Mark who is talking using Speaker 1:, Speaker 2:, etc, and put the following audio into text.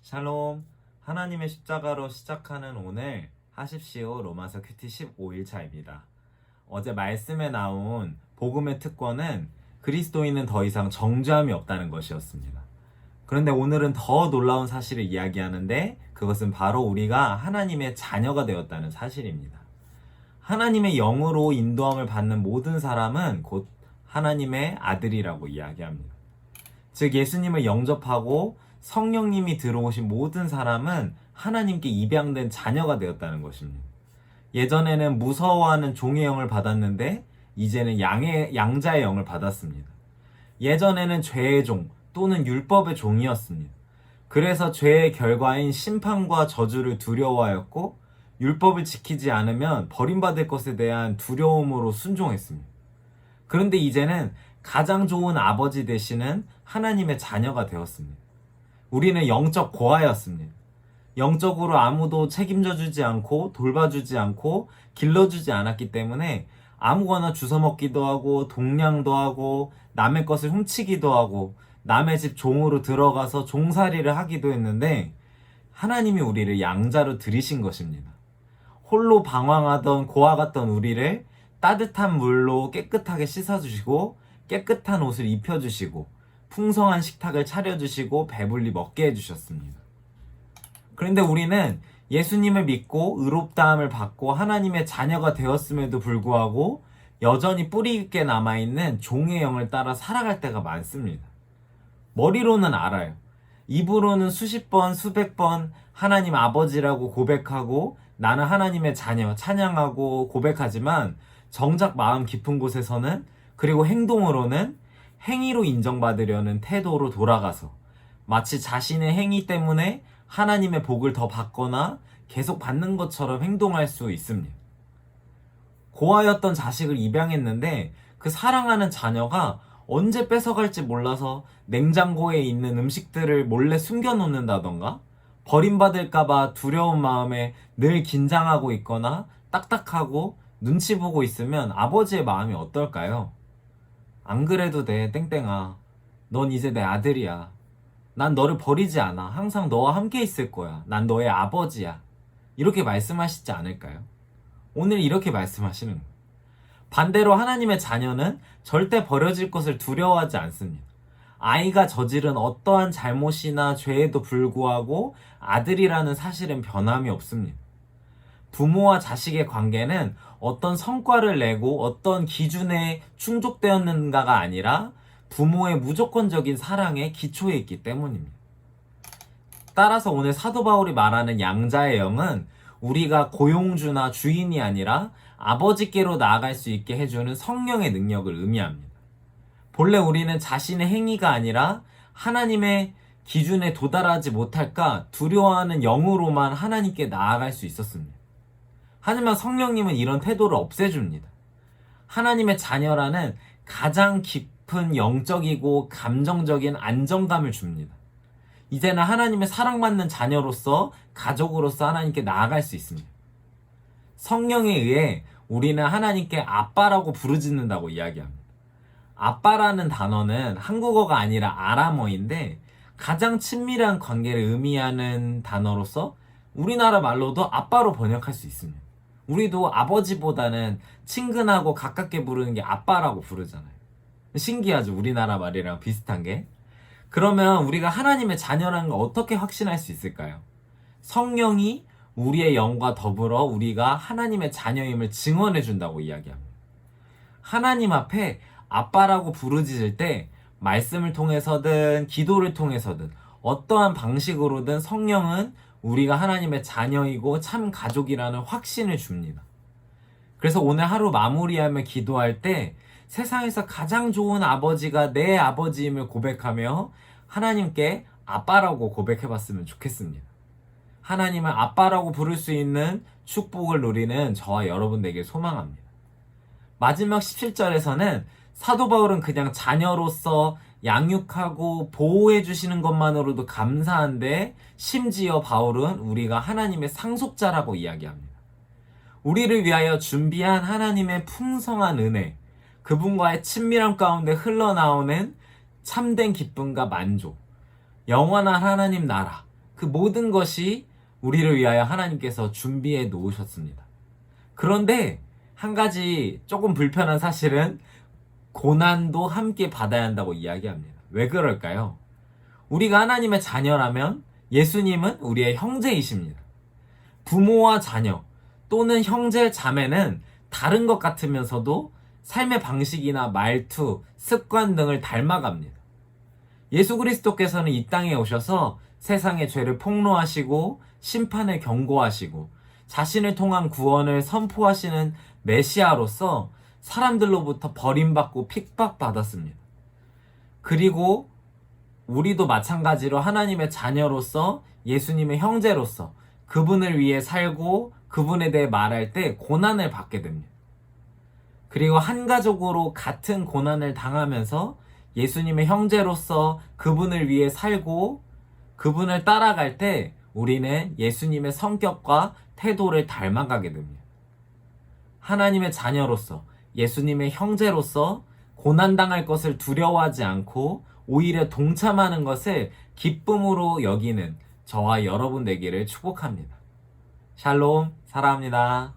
Speaker 1: 샬롬. 하나님의 십자가로 시작하는 오늘 하십시오 로마서 큐티 15일차입니다. 어제 말씀에 나온 복음의 특권은 그리스도인은 더 이상 정죄함이 없다는 것이었습니다. 그런데 오늘은 더 놀라운 사실을 이야기하는데 그것은 바로 우리가 하나님의 자녀가 되었다는 사실입니다. 하나님의 영으로 인도함을 받는 모든 사람은 곧 하나님의 아들이라고 이야기합니다. 즉 예수님을 영접하고 성령님이 들어오신 모든 사람은 하나님께 입양된 자녀가 되었다는 것입니다. 예전에는 무서워하는 종의 영을 받았는데 이제는 양자의 영을 받았습니다. 예전에는 죄의 종 또는 율법의 종이었습니다. 그래서 죄의 결과인 심판과 저주를 두려워하였고 율법을 지키지 않으면 버림받을 것에 대한 두려움으로 순종했습니다. 그런데 이제는 가장 좋은 아버지 되시는 하나님의 자녀가 되었습니다. 우리는 영적 고아였습니다. 영적으로 아무도 책임져 주지 않고 돌봐주지 않고 길러주지 않았기 때문에 아무거나 주워먹기도 하고 동냥도 하고 남의 것을 훔치기도 하고 남의 집 종으로 들어가서 종살이를 하기도 했는데 하나님이 우리를 양자로 들이신 것입니다. 홀로 방황하던 고아 같던 우리를 따뜻한 물로 깨끗하게 씻어주시고 깨끗한 옷을 입혀주시고 풍성한 식탁을 차려주시고 배불리 먹게 해주셨습니다. 그런데 우리는 예수님을 믿고 의롭다함을 받고 하나님의 자녀가 되었음에도 불구하고 여전히 뿌리 깊게 남아있는 종의 영을 따라 살아갈 때가 많습니다. 머리로는 알아요. 입으로는 수십 번, 수백 번 하나님 아버지라고 고백하고 나는 하나님의 자녀 찬양하고 고백하지만 정작 마음 깊은 곳에서는 그리고 행동으로는 행위로 인정받으려는 태도로 돌아가서 마치 자신의 행위 때문에 하나님의 복을 더 받거나 계속 받는 것처럼 행동할 수 있습니다. 고아였던 자식을 입양했는데 그 사랑하는 자녀가 언제 뺏어갈지 몰라서 냉장고에 있는 음식들을 몰래 숨겨놓는다던가 버림받을까봐 두려운 마음에 늘 긴장하고 있거나 딱딱하고 눈치 보고 있으면 아버지의 마음이 어떨까요? 안 그래도 돼, 땡땡아. 넌 이제 내 아들이야. 난 너를 버리지 않아. 항상 너와 함께 있을 거야. 난 너의 아버지야. 이렇게 말씀하시지 않을까요? 오늘 이렇게 말씀하시는 거예요. 반대로 하나님의 자녀는 절대 버려질 것을 두려워하지 않습니다. 아이가 저지른 어떠한 잘못이나 죄에도 불구하고 아들이라는 사실은 변함이 없습니다. 부모와 자식의 관계는 어떤 성과를 내고 어떤 기준에 충족되었는가가 아니라 부모의 무조건적인 사랑에 기초해 있기 때문입니다. 따라서 오늘 사도 바울이 말하는 양자의 영은 우리가 고용주나 주인이 아니라 아버지께로 나아갈 수 있게 해주는 성령의 능력을 의미합니다. 본래 우리는 자신의 행위가 아니라 하나님의 기준에 도달하지 못할까 두려워하는 영으로만 하나님께 나아갈 수 있었습니다. 하지만 성령님은 이런 태도를 없애줍니다. 하나님의 자녀라는 가장 깊은 영적이고 감정적인 안정감을 줍니다. 이제는 하나님의 사랑받는 자녀로서 가족으로서 하나님께 나아갈 수 있습니다. 성령에 의해 우리는 하나님께 아빠라고 부르짖는다고 이야기합니다. 아빠라는 단어는 한국어가 아니라 아람어인데 가장 친밀한 관계를 의미하는 단어로서 우리나라 말로도 아빠로 번역할 수 있습니다. 우리도 아버지보다는 친근하고 가깝게 부르는 게 아빠라고 부르잖아요. 신기하죠? 우리나라 말이랑 비슷한 게. 그러면 우리가 하나님의 자녀라는 걸 어떻게 확신할 수 있을까요? 성령이 우리의 영과 더불어 우리가 하나님의 자녀임을 증언해 준다고 이야기합니다. 하나님 앞에 아빠라고 부르짖을 때 말씀을 통해서든 기도를 통해서든 어떠한 방식으로든 성령은 우리가 하나님의 자녀이고 참 가족이라는 확신을 줍니다. 그래서 오늘 하루 마무리하며 기도할 때 세상에서 가장 좋은 아버지가 내 아버지임을 고백하며 하나님께 아빠라고 고백해봤으면 좋겠습니다. 하나님을 아빠라고 부를 수 있는 축복을 누리는 저와 여러분 되길 소망합니다. 마지막 17절에서는 사도 바울은 그냥 자녀로서 양육하고 보호해 주시는 것만으로도 감사한데 심지어 바울은 우리가 하나님의 상속자라고 이야기합니다. 우리를 위하여 준비한 하나님의 풍성한 은혜, 그분과의 친밀함 가운데 흘러나오는 참된 기쁨과 만족, 영원한 하나님 나라, 그 모든 것이 우리를 위하여 하나님께서 준비해 놓으셨습니다. 그런데 한 가지 조금 불편한 사실은 고난도 함께 받아야 한다고 이야기합니다. 왜 그럴까요? 우리가 하나님의 자녀라면 예수님은 우리의 형제이십니다. 부모와 자녀 또는 형제 자매는 다른 것 같으면서도 삶의 방식이나 말투, 습관 등을 닮아갑니다. 예수 그리스도께서는 이 땅에 오셔서 세상의 죄를 폭로하시고 심판을 경고하시고 자신을 통한 구원을 선포하시는 메시아로서 사람들로부터 버림받고 핍박받았습니다. 그리고 우리도 마찬가지로 하나님의 자녀로서 예수님의 형제로서 그분을 위해 살고 그분에 대해 말할 때 고난을 받게 됩니다. 그리고 한 가족으로 같은 고난을 당하면서 예수님의 형제로서 그분을 위해 살고 그분을 따라갈 때 우리는 예수님의 성격과 태도를 닮아가게 됩니다. 하나님의 자녀로서 예수님의 형제로서 고난당할 것을 두려워하지 않고 오히려 동참하는 것을 기쁨으로 여기는 저와 여러분 되기를 축복합니다. 샬롬, 사랑합니다.